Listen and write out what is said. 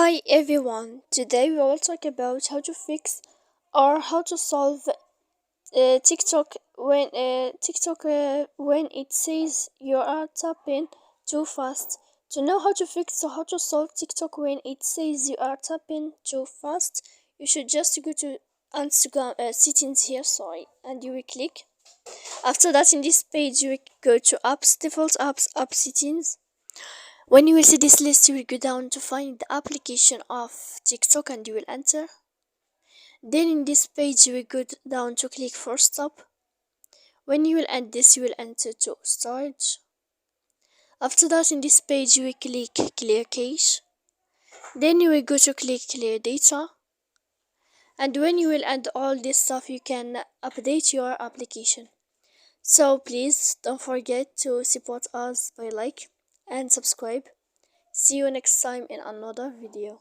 Hi everyone, today we will talk about how to fix or how to solve TikTok when it says you are tapping too fast. To know how to fix or how to solve TikTok when it says you are tapping too fast, you should just go to Instagram settings here, and you will click. After that, in this page, you will go to apps, default apps, app settings. When you will see this list, you will go down to find the application of TikTok and you will enter. Then in this page, you will go down to click for stop. When you will end this, you will enter to storage. After that, in this page, you will click clear cache. Then you will go to click clear data. And when you will end all this stuff, you can update your application. So please don't forget to support us by like and subscribe. See you next time in another video.